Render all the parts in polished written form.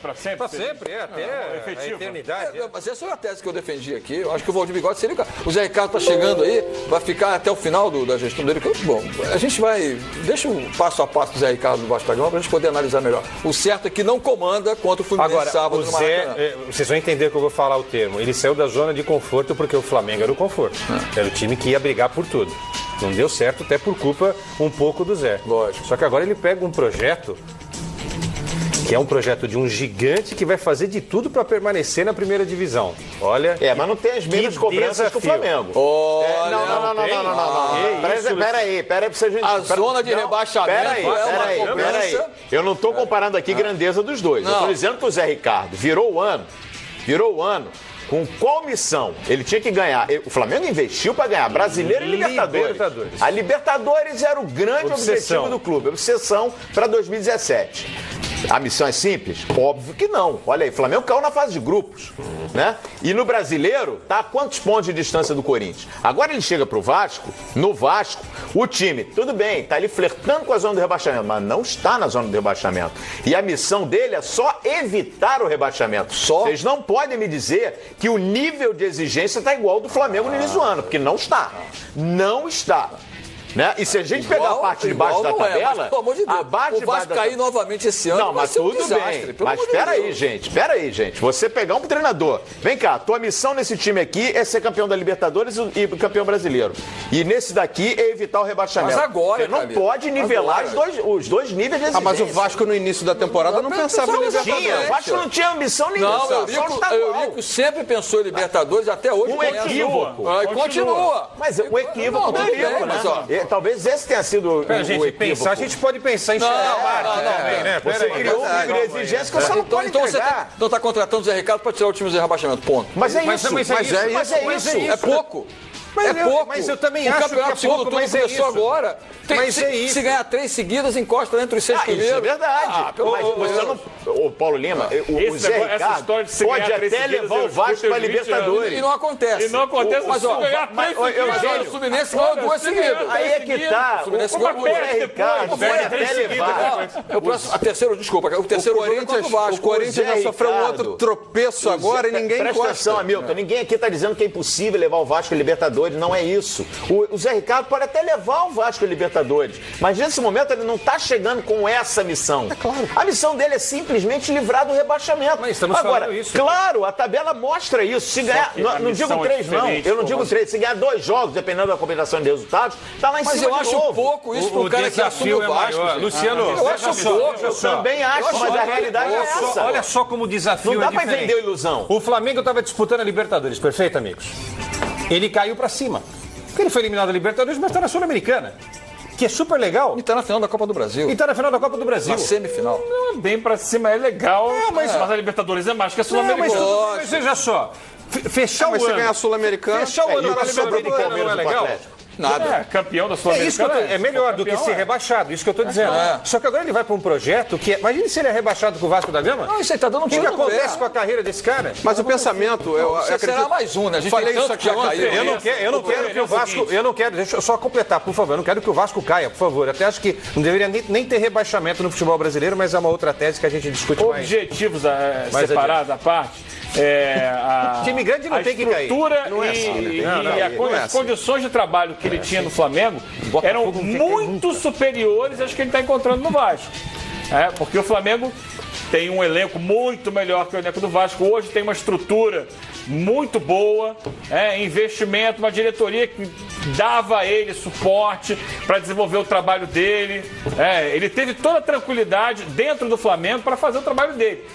Para sempre, até a eternidade. Mas essa é a tese que eu defendi aqui. Eu acho que o Valdir Bigode seria o cara. O Zé Ricardo está chegando aí, vai ficar até o final da gestão dele. Bom, a gente vai. Deixa um passo a passo do Zé Ricardo do Vasco da Gama para a gente poder analisar melhor. O certo é que não comanda contra o Fluminense. Agora, sábado no Maracanã. Vocês vão entender que eu vou falar o termo. Ele saiu da zona de conforto porque o Flamengo era o conforto. Era o time que ia brigar por tudo. Não deu certo, até por culpa um pouco do Zé. Lógico. Só que agora ele pega um projeto que é um projeto de um gigante que vai fazer de tudo para permanecer na primeira divisão. Olha. Mas não tem as mesmas cobranças que o Flamengo. Não. Peraí, pra gente. A zona de rebaixamento Peraí. Eu não estou comparando aqui grandeza dos dois. Eu estou dizendo que o Zé Ricardo virou o ano. Com qual missão? Ele tinha que ganhar. O Flamengo investiu para ganhar Brasileiro e Libertadores. A Libertadores era o grande objetivo do clube. Obsessão para 2017. A missão é simples? Óbvio que não. Olha aí, o Flamengo caiu na fase de grupos, né? E no Brasileiro, tá a quantos pontos de distância do Corinthians? Agora ele chega pro Vasco, no Vasco, o time, tudo bem, tá ali flertando com a zona do rebaixamento, mas não está na zona do rebaixamento. E a missão dele é só evitar o rebaixamento. Vocês não podem me dizer que o nível de exigência tá igual ao do Flamengo no início do ano, porque não está. Não está. Né? E se a gente pegar a parte de baixo da tabela, mas, pelo amor de Deus, o Vasco cair novamente esse ano, não, mas tudo desastre, bem. Mas espera aí, gente. Você pegar um treinador. Vem cá, tua missão nesse time aqui é ser campeão da Libertadores e campeão brasileiro. E nesse daqui é evitar o rebaixamento. Mas agora, você não pode nivelar os dois níveis de exigência. Mas o Vasco no início da temporada não pensava em Libertadores. O Vasco não tinha ambição nenhuma. Não, o Eurico sempre pensou em Libertadores, até hoje. Um equívoco. Continua. Mas o equívoco do Eurico, né? Talvez esse tenha sido o equívoco. A gente pode pensar em chegar. Você criou um nível de exigência que você não pode entregar. Então está contratando o Zé Ricardo para tirar o time do rebaixamento, ponto. Mas é isso. É pouco. É pouco. Mas eu também acho que é pouco, segundo turno começou agora. Se ganhar 3 seguidas, encosta entre os 6 primeiros. Isso é verdade. Mas você não... O Paulo Lima, o Zé Ricardo pode até levar o Vasco para a Libertadores. E não acontece. Mas se ganhar 3 seguidas, o Fluminense ganhou 2 seguidas. Aí é que tá. O Zé Ricardo pode até levar. O terceiro jogo contra o Vasco. O Corinthians já sofreu um outro tropeço agora e ninguém encosta. Presta atenção, Hamilton. Ninguém aqui está dizendo que é impossível levar o Vasco à Libertadores. Não é isso. O Zé Ricardo pode até levar o Vasco à Libertadores. Mas nesse momento ele não está chegando com essa missão. É claro. A missão dele é simplesmente livrar do rebaixamento. Mas estamos falando isso. Claro, a tabela mostra isso. Se ganhar, não digo 3, não. Eu não digo 3. Se ganhar 2 jogos, dependendo da combinação de resultados, está lá em cima. Mas eu acho pouco isso para o cara que assume o Vasco. Luciano, eu acho pouco. Eu também acho, mas a realidade é essa. Olha só como o desafio não dá para vender a ilusão. O Flamengo estava disputando a Libertadores, perfeito, amigos? Ele caiu para cima. Porque ele foi eliminado da Libertadores, mas está na Sul-Americana. Que é super legal. E tá na final da Copa do Brasil. Na semifinal. Não, bem pra cima é legal, mas a Libertadores é mais que a Sul-Americana. Mas veja só, fechar o ano... Mas você ganhar a Sul-Americana... Fechar o ano na Libertadores não é legal? Nada. Campeão da Sul-Americana. É melhor do que ser rebaixado, isso que eu tô dizendo. Só que agora ele vai para um projeto que é... Imagina se ele é rebaixado com o Vasco da Gama. Não, isso aí tá dando um tiro no pé. O que acontece com a carreira desse cara? Mas o pensamento... Será mais um, né? A gente falei tem isso tanto que já caiu. Eu não quero que o Vasco... Deixa eu só completar, por favor. Eu não quero que o Vasco caia, por favor. Até acho que não deveria nem ter rebaixamento no futebol brasileiro, mas é uma outra tese que a gente discute mais. Objetivos separados à parte. Time grande não tem que cair. As condições de trabalho que ele tinha no Flamengo eram muito superiores às que ele está encontrando no Vasco. Porque o Flamengo tem um elenco muito melhor que o elenco do Vasco. Hoje tem uma estrutura muito boa, investimento, uma diretoria que dava a ele suporte para desenvolver o trabalho dele. Ele teve toda a tranquilidade dentro do Flamengo para fazer o trabalho dele.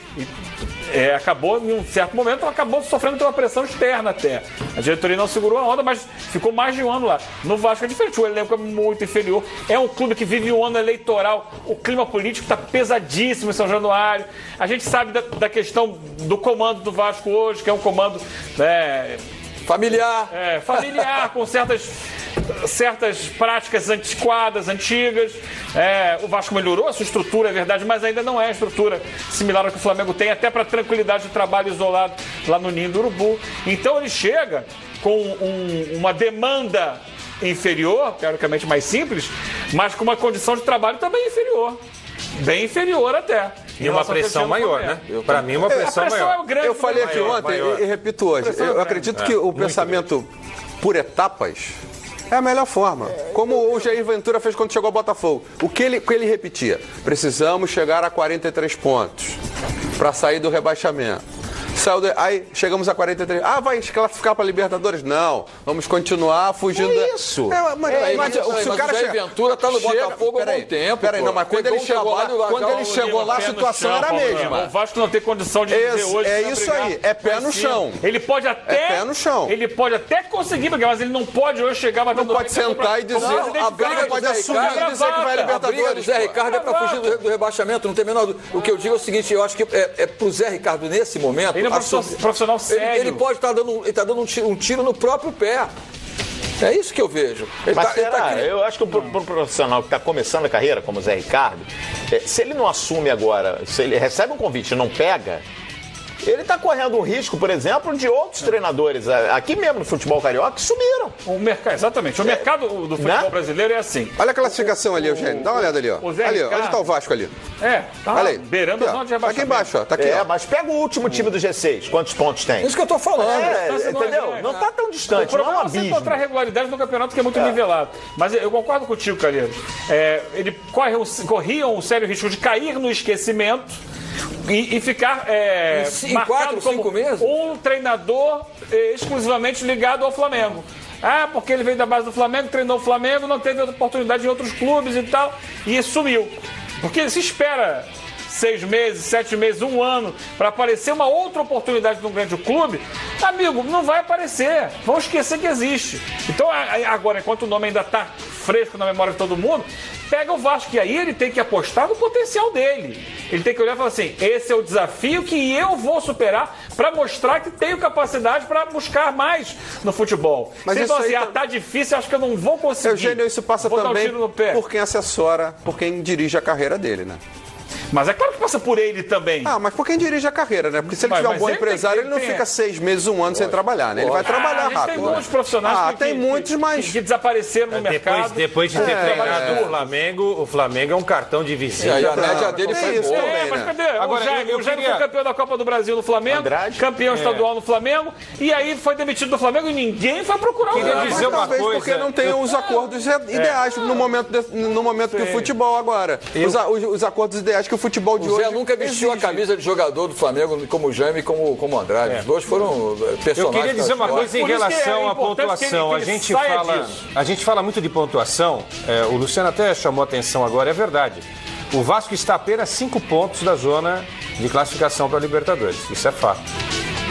Acabou, em um certo momento, acabou sofrendo pela pressão externa até. A diretoria não segurou a onda, mas ficou mais de um ano lá. No Vasco é diferente, o elenco é muito inferior. É um clube que vive um ano eleitoral. O clima político está pesadíssimo em São Januário. A gente sabe da questão do comando do Vasco hoje, que é um comando familiar. Familiar, com certas práticas antiquadas, antigas. O Vasco melhorou a sua estrutura, é verdade, mas ainda não é a estrutura similar ao que o Flamengo tem, até para tranquilidade de trabalho isolado lá no Ninho do Urubu. Então ele chega com uma demanda inferior, teoricamente mais simples, mas com uma condição de trabalho também inferior. Bem inferior até. E uma pressão maior, né? Para mim, uma pressão maior. Eu falei aqui ontem e repito hoje. Eu acredito que o pensamento por etapas é a melhor forma. Como o Jair Ventura fez quando chegou ao Botafogo. O que ele repetia? Precisamos chegar a 43 pontos para sair do rebaixamento. Aí chegamos a 43. Vai classificar para Libertadores? Não. Vamos continuar fugindo. Isso. Mas o Jair Ventura está no Botafogo há muito tempo. Peraí, não, mas quando ele chegou lá, a situação era a mesma. O Vasco não tem condição de dizer hoje. É isso aí, é pé no chão. Ele pode até. É pé no chão. Ele pode até conseguir, mas ele não pode hoje chegar batendo. Não pode sentar e dizer. A briga pode assumir e dizer que vai a Libertadores. A briga do Zé Ricardo é para fugir do rebaixamento, não tem menor dúvida. O que eu digo é o seguinte, eu acho que é pro Zé Ricardo nesse momento. Ele é um profissional sério. Ele pode estar dando um tiro no próprio pé. É isso que eu vejo. Eu acho que o profissional que está começando a carreira, como o Zé Ricardo, se ele não assume agora, se ele recebe um convite e não pega, ele está correndo um risco, por exemplo, de outros treinadores aqui mesmo no futebol carioca que sumiram. Exatamente. O mercado do futebol brasileiro é assim. Olha a classificação ali, Eugênio. Dá uma olhada ali, ó. Ali, onde está o Vasco ali? Tá olha aí. Beirando a zona de rebaixamento. Tá aqui embaixo, ó. Tá aqui, ó. Mas pega o último time do G6. Quantos pontos tem? Isso que eu tô falando. Entendeu? Não tá tão distante, não é um abismo. Você encontrar regularidade no campeonato que é muito nivelado. Mas eu concordo contigo, Calheiros. Ele corria um sério risco de cair no esquecimento e ficar em 4, 5 meses? Um treinador exclusivamente ligado ao Flamengo. Porque ele veio da base do Flamengo, treinou o Flamengo, não teve oportunidade em outros clubes e tal, e sumiu. Porque se espera 6 meses, 7 meses, 1 ano, para aparecer uma outra oportunidade num grande clube, amigo, não vai aparecer. Vão esquecer que existe. Então, agora, enquanto o nome ainda está fresco na memória de todo mundo, pega o Vasco, e aí ele tem que apostar no potencial dele. Ele tem que olhar e falar assim, esse é o desafio que eu vou superar para mostrar que tenho capacidade para buscar mais no futebol. Mas se isso assim, aí tá difícil, acho que eu não vou conseguir. Eugênio, isso passa também por quem assessora, por quem dirige a carreira dele, né? Mas é claro que passa por ele também. Mas por quem dirige a carreira, né? Porque se ele tiver um bom empresário, ele não fica 6 meses, 1 ano sem trabalhar, né? Ele vai trabalhar rápido. Tem muitos profissionais que desapareceram no mercado. Depois de ter treinado o Flamengo é um cartão de visita. E a média dele foi boa. Mas cadê? Agora, o Jair foi campeão da Copa do Brasil no Flamengo, campeão estadual no Flamengo, e aí foi demitido do Flamengo e ninguém foi procurar o Queria dizer uma coisa. Porque não tem os acordos ideais no momento que o futebol agora. Os acordos ideais que o futebol de hoje nunca vestiu a camisa de jogador do Flamengo como o Jaime e como o Andrade. Os dois foram personagens. Eu queria dizer uma coisa em relação à pontuação. A gente fala muito de pontuação. O Luciano até chamou atenção agora, é verdade. O Vasco está apenas 5 pontos da zona de classificação para a Libertadores. Isso é fato.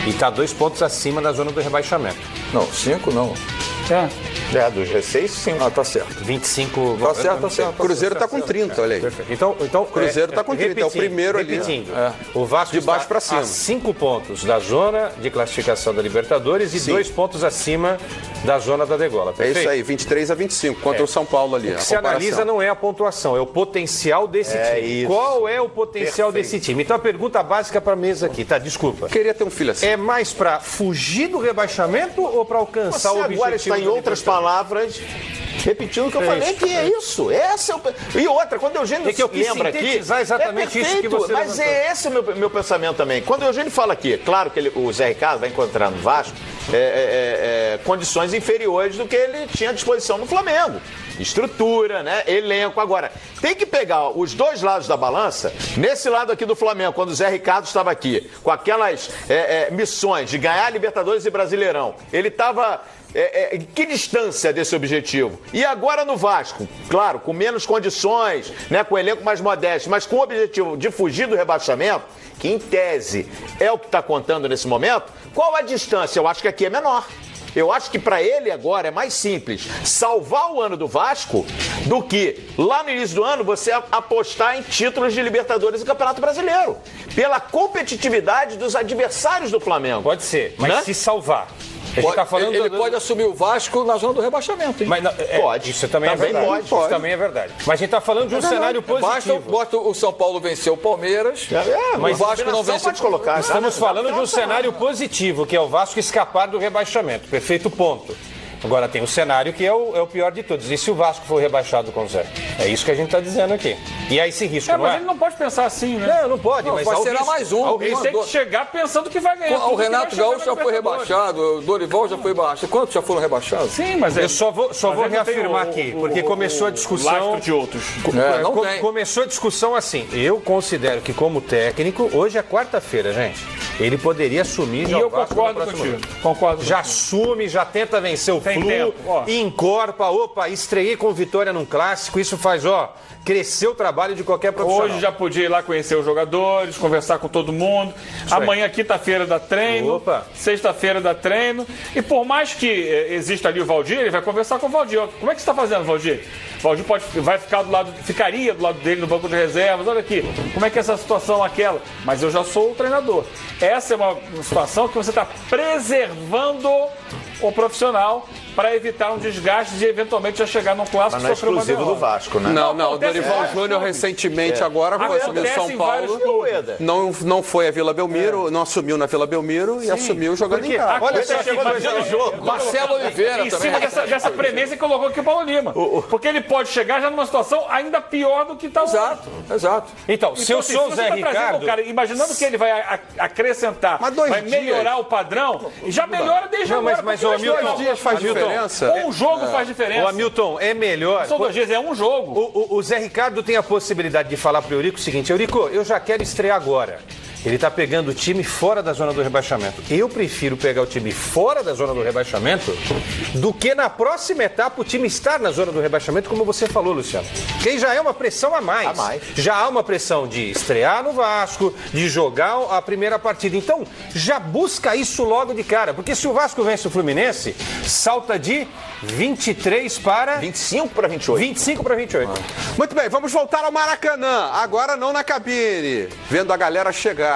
E está 2 pontos acima da zona do rebaixamento. Não, 5 não. Do G6, sim. Tá certo. 25. Tá certo. Cruzeiro está com 30, olha aí. Perfeito. Então Cruzeiro está com 30, é o primeiro ali. O Vasco de baixo para cima. A 5 pontos da zona de classificação da Libertadores e 2 pontos acima da zona da degola. Perfeito? É isso aí, 23 a 25 contra o São Paulo ali. O que se analisa não é a pontuação, é o potencial desse time. Isso. Qual é o potencial desse time? Então a pergunta básica para a mesa aqui, desculpa. Queria ter um filho assim. É mais para fugir do rebaixamento ou para alcançar o objetivo? Agora está em outras palavras, repetindo o que eu falei, que é isso. E outra, quando o Eugênio lembra aqui, exatamente isso que você mas esse é o meu pensamento também. Quando o Eugênio fala aqui, claro que o Zé Ricardo vai encontrar no Vasco condições inferiores do que ele tinha à disposição no Flamengo. Estrutura, né? Elenco. Agora, tem que pegar os dois lados da balança. Nesse lado aqui do Flamengo, quando o Zé Ricardo estava aqui, com aquelas missões de ganhar Libertadores e Brasileirão, ele estava em que distância desse objetivo? E agora no Vasco, claro, com menos condições, né, com o elenco mais modesto, mas com o objetivo de fugir do rebaixamento, que em tese é o que está contando nesse momento, qual a distância? Eu acho que aqui é menor. Eu acho que para ele agora é mais simples salvar o ano do Vasco do que lá no início do ano você apostar em títulos de Libertadores e Campeonato Brasileiro. Pela competitividade dos adversários do Flamengo. Pode ser, mas se salvar. Ele pode assumir o Vasco na zona do rebaixamento. Mas, pode. Isso também é verdade. Pode. Isso também é verdade. Mas a gente está falando de um cenário positivo. Basta o São Paulo vencer o Palmeiras, mas o Vasco não vence. Pode colocar. Estamos falando de um cenário positivo, que é o Vasco escapar do rebaixamento. Perfeito ponto. Agora tem o cenário que é o pior de todos. E se o Vasco for rebaixado com o Zé? É isso que a gente está dizendo aqui. E aí esse risco, mas ele não pode pensar assim, né? Não pode. Mas vai ser mais um. Ele tem que chegar pensando que vai ganhar. O Renato Gaúcho já foi rebaixado, o Dorival já foi rebaixado. Quantos já foram rebaixados? Sim, mas eu só vou reafirmar aqui, porque começou a discussão de outros. Começou a discussão assim. Eu considero que como técnico, hoje é quarta-feira, gente. Ele poderia assumir já. E eu concordo contigo. Já assume, já tenta vencer o Flu, encorpa, estreiei com vitória num clássico, isso faz, crescer o trabalho de qualquer profissional. Hoje já podia ir lá conhecer os jogadores, conversar com todo mundo. Amanhã, quinta-feira, dá treino. Sexta-feira dá treino. E por mais que exista ali o Valdir, ele vai conversar com o Valdir. Como é que você está fazendo, Valdir? O Valdir ficaria do lado dele no banco de reservas. Olha aqui, como é que é essa situação aquela? Mas eu já sou o treinador. Essa é uma situação que você está preservando o profissional para evitar um desgaste de eventualmente já chegar num clássico. Mas não é exclusivo do Vasco, né? Não, o Dorival Júnior recentemente agora foi assumir o São Paulo. Não foi a Vila Belmiro, não assumiu na Vila Belmiro e assumiu jogando em casa. Olha só que jogo. Marcelo Oliveira em cima dessa premissa que colocou aqui o Paulo Lima. Porque ele pode chegar já numa situação ainda pior do que está hoje. Exato. Então, se eu sou o Zé Ricardo... Cara, imaginando que ele vai acrescentar, vai melhorar o padrão, já melhora desde agora. Mas o Hamilton... 2 dias faz diferença. Um jogo faz diferença. O Hamilton, é melhor... São 2 dias, é um jogo. O Zé Ricardo tem a possibilidade de falar para o Eurico o seguinte: Eurico, eu já quero estrear agora. Ele está pegando o time fora da zona do rebaixamento. Eu prefiro pegar o time fora da zona do rebaixamento do que na próxima etapa o time estar na zona do rebaixamento, como você falou, Luciano. Que aí já é uma pressão a mais. Já há uma pressão de estrear no Vasco, de jogar a primeira partida. Então, já busca isso logo de cara. Porque se o Vasco vence o Fluminense, salta de 23 para... 25 para 28. 25 para 28. Muito bem, vamos voltar ao Maracanã. Agora não na cabine, vendo a galera chegar.